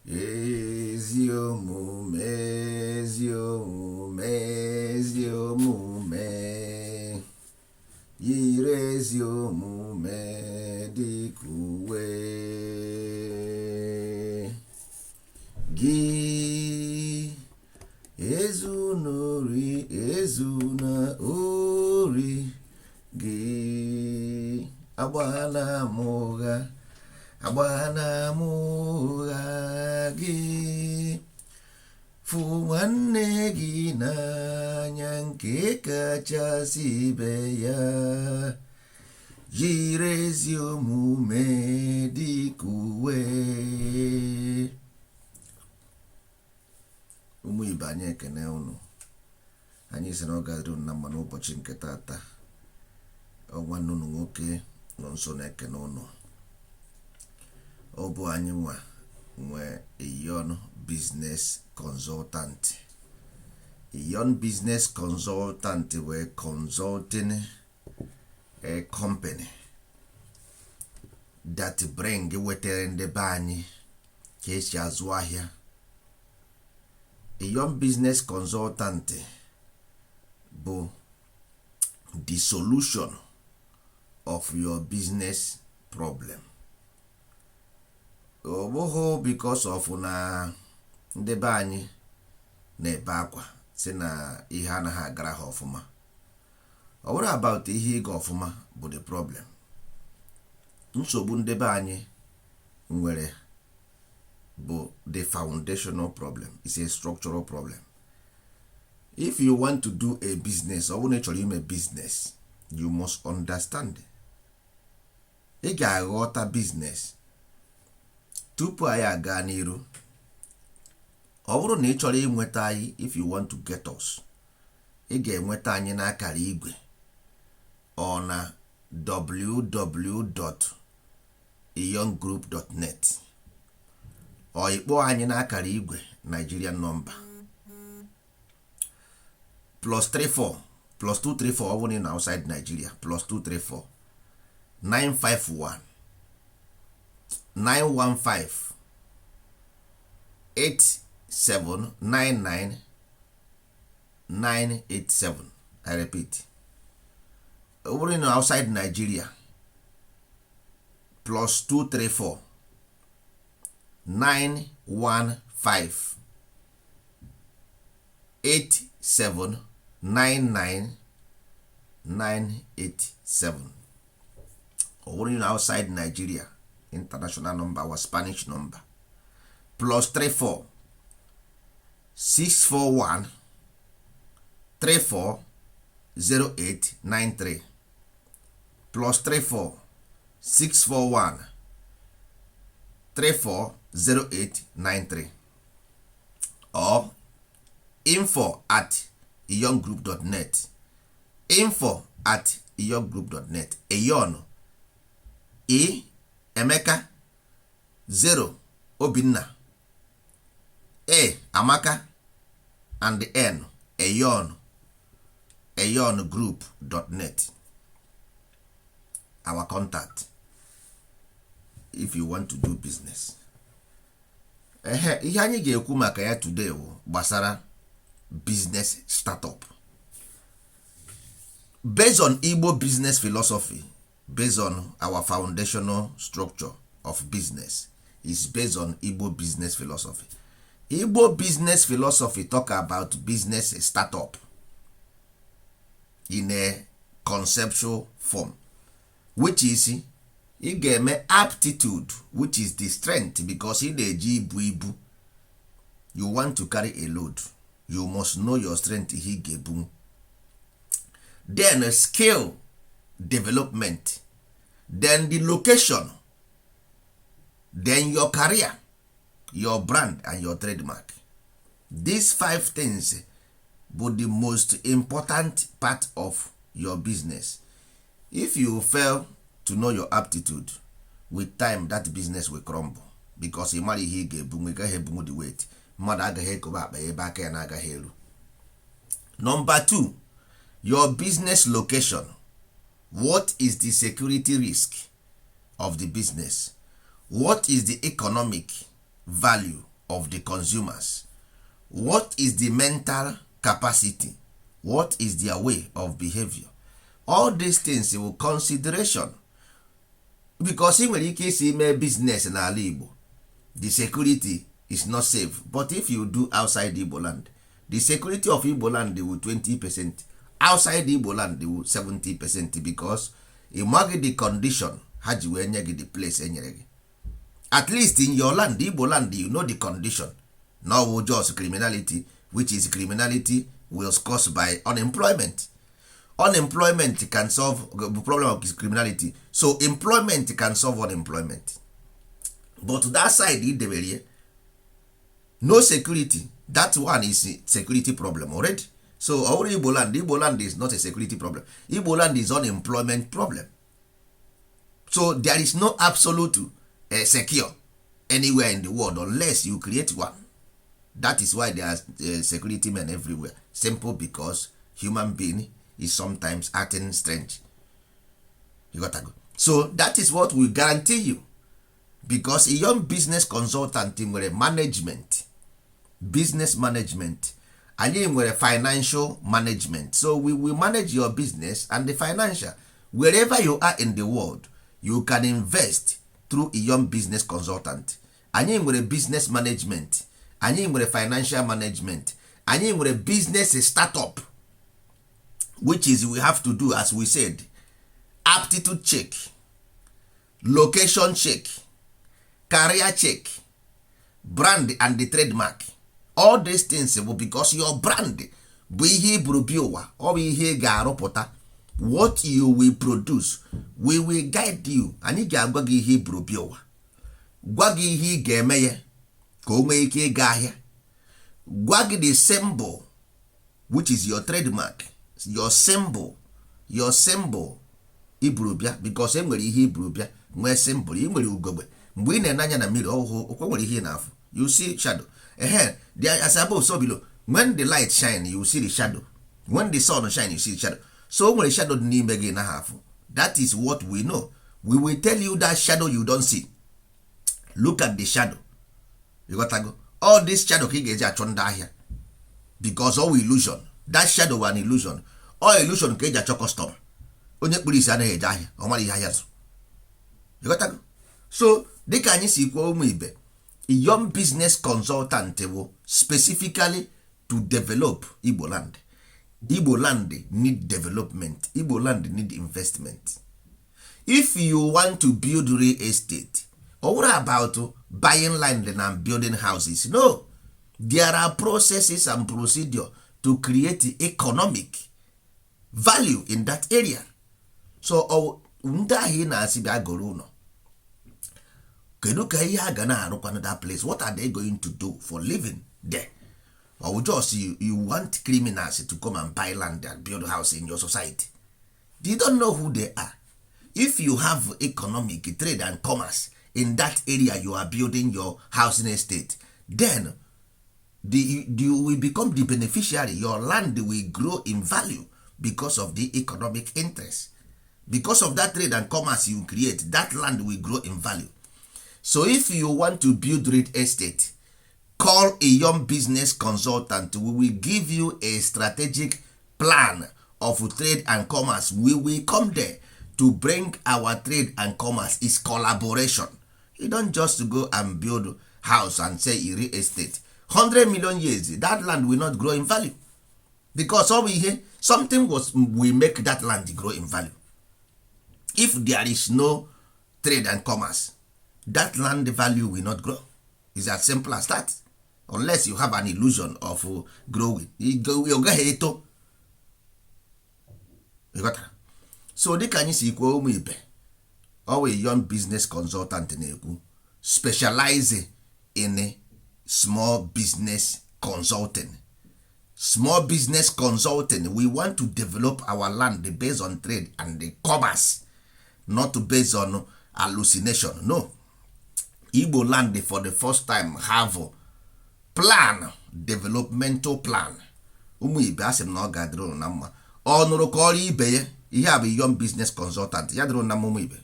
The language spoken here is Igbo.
ezi omume ezi omume ezi omume yiri ezi omume dịka uwe gị ezuna ori gị agbana m ụgha gị fụ nwanne gị n'anya nke kachasị ibe ya jiri ezi omume dịka uwe. Ụmụ Igbo, anyị ekene unu. Anyị sị na ọ ga-adịrị unu na mma n'ụbọchị nke taata. Nwanne unu nwoke nọ nso na-ekene unu. Ọ bụ anyị nwe Iyon Business Consultant. Iyon Business Consultant wee consulting a company that bring wetere ndị be anyị ka esi azụ ahịa. Iyon Business Consultant bụ the solution of your business problem. Ọ bụghị because of na ndị be anyị na-ebe akwa si na ihe anaghị agara ha ọfụma. Ọ bụrụ about ihe ịga ọfụma bụ the problem. Nsogbu ndị be anyị nwere bụ the foundational problem. It's a structural problem. If you want to do a business, ọ bụrụ na ị chọrọ ime business, you must understand. Ị ga-aghọta business tupu anyị aga n'iru. Ọ bụrụ na ị chọrọ inweta anyị, if you want to get us, ị ga-enweta anyị n'akara igwe ọ na www.iyongroup.net ọ ikpọ anyị n'akara igwe Nigerian number +34 +234 ọ bụrụ na outside Nigeria +234 951 915 8799 987. I repeat, ọ bụrụ na outside Nigeria +234 915 8799 987. ọ bụrụ na outside Nigeria, international number, our Spanish number +34 641 34 0893 +34 641 34 0893 or info@iyongroup.net info@iyongroup.net. Iyon E Emeka 0 Obinna A Amaka and the N iyongroup.net. Our contact if you want to do business. Ihe anyị ga-ekwu maka ya today bụ gbasara business startup based on Igbo business philosophy, based on our foundational structure of business is based on Igbo business philosophy. Igbo business philosophy talk about business startup in a conceptual form, which is ị ga-eme aptitude, which is the strength, because ị na-eji ibu. You want to carry a load, you must know your strength ị ga-ebu. Then skill development, then the location, then your career, your brand and your trademark. These 5 things were the most important part of your business. If you fail to know your aptitude, with time that business will crumble, because ị mara ihe ị ga-ebu, ị gaghị ebunwu the weight, mmadụ agaghị ekobe akpa ebe aka ya na-agaghị eru. Number 2, your business location. What is the security risk of the business? What is the economic value of the consumers, what is the mental capacity, what is their way of behavior. All these things will consideration, because ị nwere ike isi mee business n'ala Igbo, the security is not safe, but if you do outside Igbo land, the security of Igbo land will 20%, outside Igbo land will 70%, because ị maghị the condition ha ji wee nye gị the place enyere gị. At least in your land, Igbo land, you know the condition. No just criminality, which is criminality was caused by unemployment. Unemployment can solve the problem of criminality, so employment can solve unemployment. But that side, no security, that one is a security problem already. So our Igbo land is not a security problem. Igbo land is unemployment problem. So there is no absolute secure anywhere in the world unless you create one. That is why there are security men everywhere. Simple, because human being is sometimes acting strange. You got to go. So that is what we guarantee you, because a young business consultant nwere management, business management, anyị nwere financial management. So we will manage your business and the financial. Wherever you are in the world, you can invest through a young business consultant. Anyị nwere business management, anyị nwere financial management, anyị nwere business startup, which is we have to do, as we said, aptitude check, location check, career check, brand and the trademark. All these things will, because your brand bụ ihe iburu bi ụwa, ọ bụ ihe ga-arụpụta. What you will produce, we will guide you. Anyị ga-agwa gị ihe iburu bi ụwa, gwa gị ihe ị ga-eme ya ka o nwee ike ịga ahịa, gwa gị the symbol, which is your trademark, your symbol iburu bịa, because e nwere ihe iburu bịa nwee symbol. Ị nwere ugogbe, mgbe ị na-ene anya na mmiri ọhụhụ, okwe nwere ihe n'afọ, you see shadow. There as above so below. When the light shine, you see the shadow. When the sun shine, you see the shadow. So nwere shadow dị n'ime gị na afọ. That is what we know. We will tell you that shadow you don't see. Look at the shadow. You got to go. All this shadow ka ị ga-eji achọ ndị ahịa, because all illusion. That shadow was an illusion. All illusion ka eji achọ custom. Onye kpuru isi anaghị eje ahịa, ọ mara ihe ahịa zụ. You got to go. So dịka anyị si kwuo ụmụ ibe, a young business consultant will specifically to develop Igbo land. Igbo land need development. Igbo land need investment. If you want to build real estate, or what about buying land and building houses? No, there are processes and procedure to create economic value in that area. So ndị ahụ na-asị bịa goro ụlọ, kedu ka ihe a ga na-arụkwa that place? What are they going to do for living there? Or just you want criminals to come and buy land and build a house in your society? They don't know who they are. If you have economic trade and commerce in that area you are building your housing estate, then you will become the beneficiary. Your land will grow in value because of the economic interest. Because of that trade and commerce you create, that land will grow in value. So if you want to build real estate, call a young business consultant. We will give you a strategic plan of trade and commerce. We will come there to bring our trade and commerce. Is collaboration. You don't just go and build house and say real estate. 100 million years, that land will not grow in value, because all we hear, something will make that land grow in value. If there is no trade and commerce, that land value will not grow. It's as simple as that. Unless you have an illusion of growing, you gaghị eto. So dịka anyị si kwuo ụmụ ibe, a young business consultant na-ekwu specialize in small business consulting. Small business consulting, we want to develop our land based on trade and the commerce, not based on hallucination. No. Igbo land for the first time have plan, developmental plan. Ụmụ ibe asị m na ọ ga-adịrị na mma. Ọ nụrụ ka ọrụ ibe ya, ihe a bụ young business consultant, ya dịrị na mma ụmụ ibe.